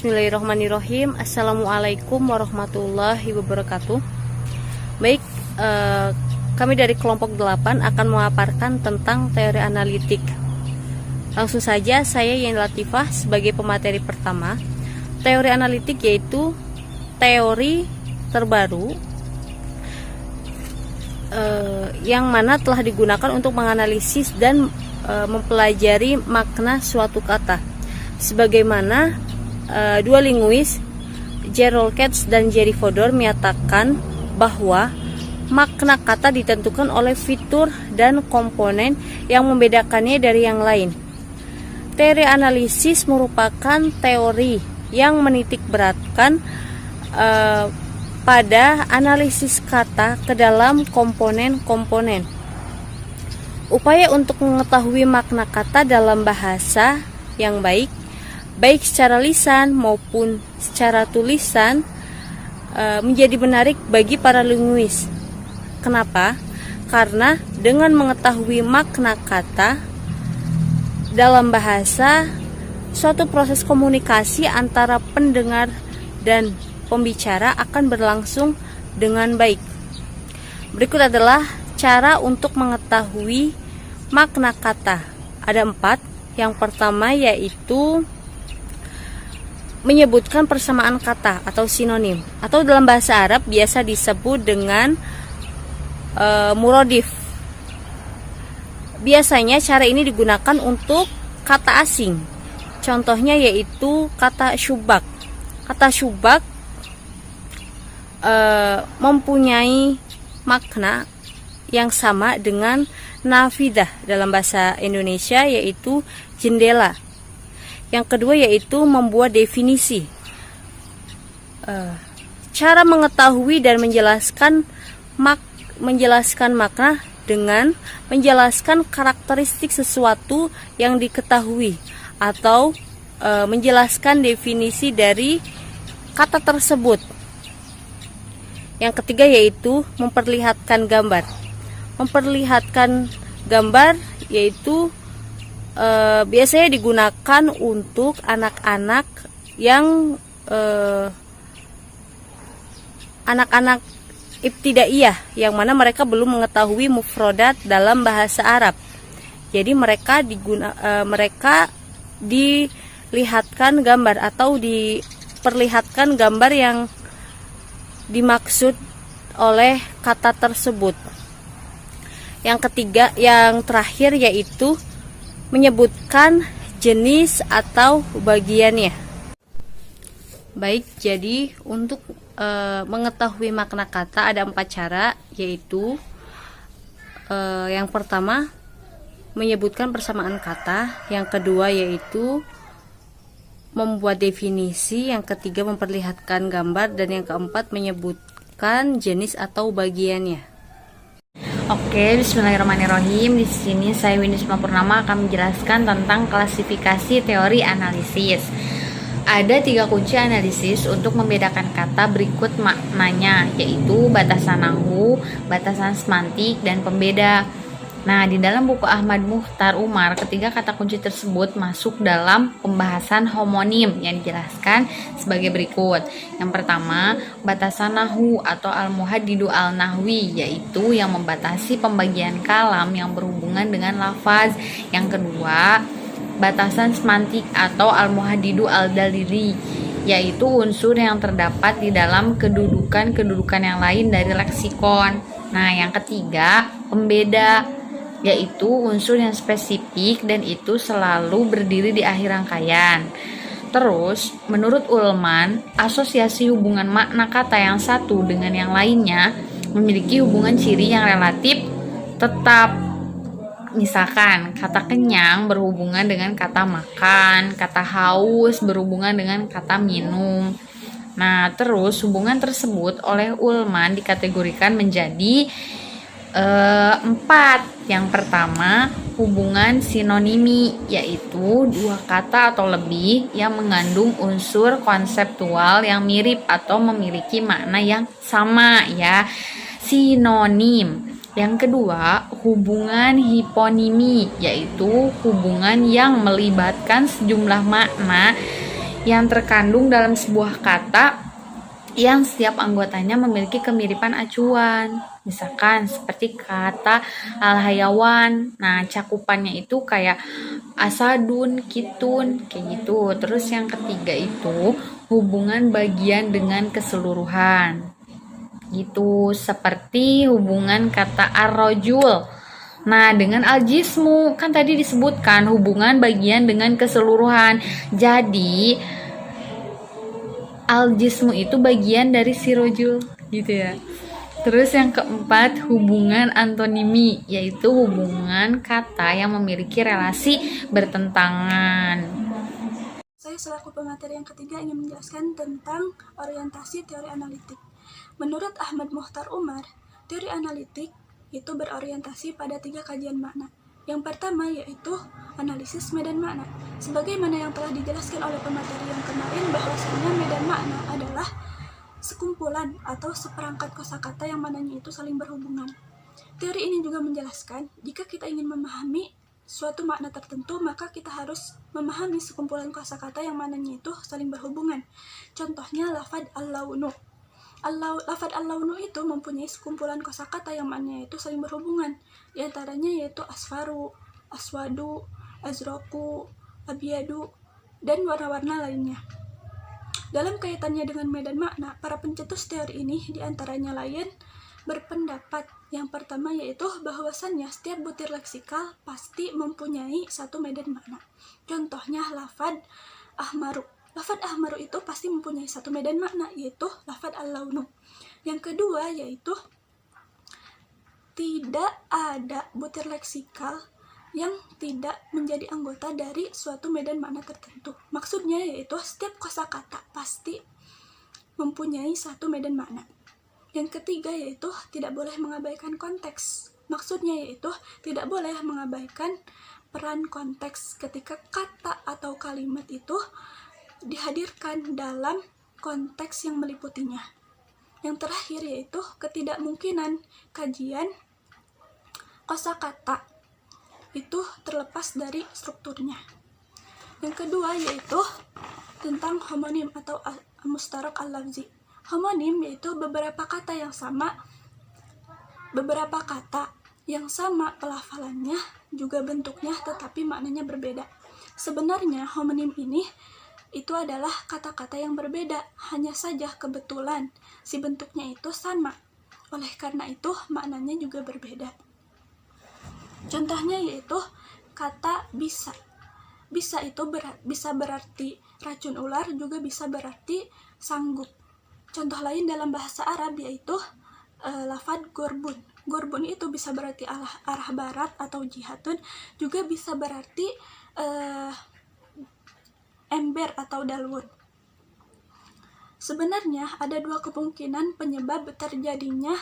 Bismillahirrahmanirrahim. Assalamualaikum warahmatullahi wabarakatuh. Baik, kami dari kelompok 8 akan memaparkan tentang teori analitik. Langsung saja, saya Yeni Latifah sebagai pemateri pertama. Teori analitik yaitu teori terbaru yang mana telah digunakan untuk menganalisis dan mempelajari makna suatu kata. Sebagaimana dua linguis, Gerald Katz dan Jerry Fodor, menyatakan bahwa makna kata ditentukan oleh fitur dan komponen yang membedakannya dari yang lain. Teori analisis merupakan teori yang menitik beratkan pada analisis kata ke dalam komponen-komponen. Upaya untuk mengetahui makna kata dalam bahasa yang baik secara lisan maupun secara tulisan menjadi menarik bagi para linguis. Kenapa? Karena dengan mengetahui makna kata dalam bahasa, suatu proses komunikasi antara pendengar dan pembicara akan berlangsung dengan baik. Berikut adalah cara untuk mengetahui makna kata. Ada 4. Yang pertama yaitu menyebutkan persamaan kata atau sinonim, atau dalam bahasa Arab biasa disebut dengan muradif. Biasanya cara ini digunakan untuk kata asing. Contohnya yaitu kata syubak. Kata syubak mempunyai makna yang sama dengan nafidah dalam bahasa Indonesia, yaitu jendela. Yang kedua yaitu membuat definisi. Cara mengetahui dan menjelaskan makna dengan menjelaskan karakteristik sesuatu yang diketahui, atau menjelaskan definisi dari kata tersebut. Yang ketiga yaitu memperlihatkan gambar. Memperlihatkan gambar yaitu biasanya digunakan untuk anak-anak yang anak-anak ibtidaiyah, yang mana mereka belum mengetahui mufrodat dalam bahasa Arab. Jadi mereka dilihatkan gambar atau diperlihatkan gambar yang dimaksud oleh kata tersebut. Yang terakhir yaitu menyebutkan jenis atau bagiannya. Baik, jadi untuk mengetahui makna kata ada 4 cara, yaitu yang pertama menyebutkan persamaan kata, yang kedua yaitu membuat definisi, yang ketiga memperlihatkan gambar, dan yang keempat menyebutkan jenis atau bagiannya. Oke, bismillahirrahmanirrahim. Di sini saya Winisma Purnama akan menjelaskan tentang klasifikasi teori analisis. Ada 3 kunci analisis untuk membedakan kata berikut maknanya, yaitu batasan nahu, batasan semantik, dan pembeda. Nah, di dalam buku Ahmad Muhtar Umar, ketiga kata kunci tersebut masuk dalam pembahasan homonim yang dijelaskan sebagai berikut. Yang pertama, batasan nahu atau al-muhaddidu al-nahwi, yaitu yang membatasi pembagian kalam yang berhubungan dengan lafaz. Yang kedua, batasan semantik atau al-muhaddidu al-dalili, yaitu unsur yang terdapat di dalam kedudukan yang lain dari leksikon. Nah, yang ketiga, pembeda, yaitu unsur yang spesifik dan itu selalu berdiri di akhir rangkaian. Terus, menurut Ullmann, asosiasi hubungan makna kata yang satu dengan yang lainnya memiliki hubungan ciri yang relatif tetap. Misalkan, kata kenyang berhubungan dengan kata makan, kata haus berhubungan dengan kata minum. Nah, terus hubungan tersebut oleh Ullmann dikategorikan menjadi 4. Yang pertama, hubungan sinonimi, yaitu 2 kata atau lebih yang mengandung unsur konseptual yang mirip atau memiliki makna yang sama, ya, sinonim. Yang kedua, hubungan hiponimi, yaitu hubungan yang melibatkan sejumlah makna yang terkandung dalam sebuah kata yang setiap anggotanya memiliki kemiripan acuan. Misalkan seperti kata al-hayawan. Nah, cakupannya itu kayak asadun, kitun, kayak gitu. Terus yang ketiga itu hubungan bagian dengan keseluruhan. Gitu, seperti hubungan kata ar-rajul. Nah, dengan al-jismu kan tadi disebutkan hubungan bagian dengan keseluruhan. Jadi, al-jismu itu bagian dari si rojul gitu ya. Terus yang keempat, hubungan antonimi, yaitu hubungan kata yang memiliki relasi bertentangan. Saya selaku pemateri yang ketiga ingin menjelaskan tentang orientasi teori analitik. Menurut Ahmad Muhtar Umar, teori analitik itu berorientasi pada 3 kajian makna. Yang pertama yaitu analisis medan makna. Sebagaimana yang telah dijelaskan oleh pemateri yang kemarin, bahwasanya medan makna adalah sekumpulan atau seperangkat kosakata yang mananya itu saling berhubungan. Teori ini juga menjelaskan jika kita ingin memahami suatu makna tertentu, maka kita harus memahami sekumpulan kosakata yang mananya itu saling berhubungan. Contohnya lafad al-launu. Lafad al-launu itu mempunyai sekumpulan kosakata yang maknanya itu saling berhubungan. Di antaranya yaitu asfaru, aswadu, azroku, abiyadu, dan warna-warna lainnya. Dalam kaitannya dengan medan makna, para pencetus teori ini diantaranya lain berpendapat yang pertama yaitu bahwasannya setiap butir leksikal pasti mempunyai satu medan makna. Contohnya lafad ahmaru. Lafad ahmaru itu pasti mempunyai satu medan makna, yaitu lafad al-launu. Yang kedua yaitu tidak ada butir leksikal yang tidak menjadi anggota dari suatu medan makna tertentu. Maksudnya yaitu setiap kosakata pasti mempunyai satu medan makna. Yang ketiga yaitu tidak boleh mengabaikan konteks. Maksudnya yaitu tidak boleh mengabaikan peran konteks ketika kata atau kalimat itu dihadirkan dalam konteks yang meliputinya. Yang terakhir yaitu ketidakmungkinan kajian kosakata itu terlepas dari strukturnya. Yang kedua yaitu tentang homonim atau mustarak al-lafzi. Homonim yaitu beberapa kata yang sama pelafalannya juga bentuknya tetapi maknanya berbeda. Sebenarnya homonim ini itu adalah kata-kata yang berbeda, hanya saja kebetulan si bentuknya itu sama. Oleh karena itu maknanya juga berbeda. Contohnya yaitu kata bisa. Bisa itu bisa berarti racun ular, juga bisa berarti sanggup. Contoh lain dalam bahasa Arab yaitu lafad gorbun. Gorbun itu bisa berarti arah barat atau jihadun, juga bisa berarti ember atau dalwun. Sebenarnya ada 2 kemungkinan penyebab terjadinya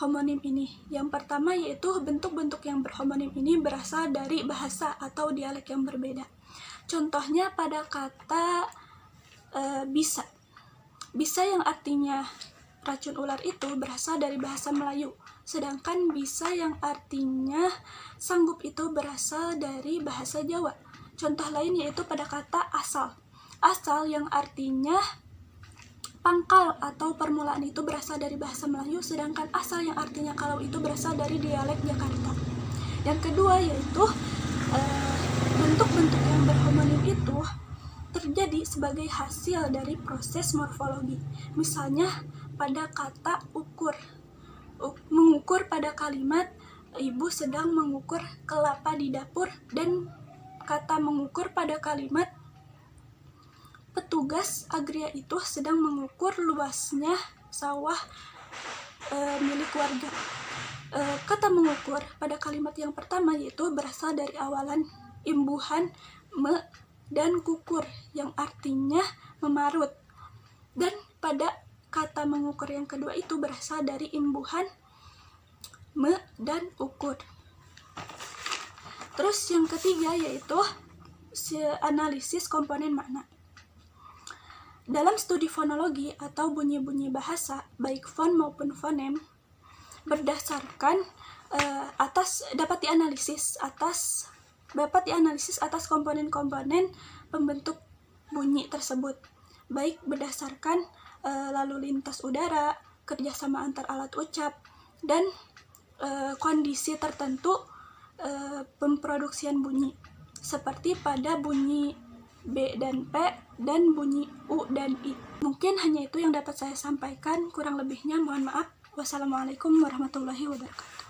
homonim ini. Yang pertama yaitu bentuk-bentuk yang berhomonim ini berasal dari bahasa atau dialek yang berbeda. Contohnya pada kata bisa. Bisa yang artinya racun ular itu berasal dari bahasa Melayu. Sedangkan bisa yang artinya sanggup itu berasal dari bahasa Jawa. Contoh lain yaitu pada kata asal. Asal yang artinya pangkal atau permulaan itu berasal dari bahasa Melayu, sedangkan asal yang artinya kalau itu berasal dari dialek Jakarta. Yang kedua yaitu bentuk-bentuk yang berhomonim itu terjadi sebagai hasil dari proses morfologi. Misalnya pada kata ukur. Mengukur pada kalimat ibu sedang mengukur kelapa di dapur, dan kata mengukur pada kalimat petugas agria itu sedang mengukur luasnya sawah milik warga. Kata mengukur pada kalimat yang pertama yaitu berasal dari awalan imbuhan me dan kukur yang artinya memarut. Dan pada kata mengukur yang kedua itu berasal dari imbuhan me dan ukur. Terus yang ketiga yaitu analisis komponen makna. Dalam studi fonologi atau bunyi-bunyi bahasa, baik fon maupun fonem, berdasarkan dapat dianalisis atas komponen-komponen pembentuk bunyi tersebut. baik berdasarkan lalu lintas udara, kerjasama antar alat ucap, dan kondisi tertentu pemproduksian bunyi, seperti pada bunyi B dan P dan bunyi U dan I. Mungkin hanya itu yang dapat saya sampaikan, kurang lebihnya mohon maaf. Wassalamualaikum warahmatullahi wabarakatuh.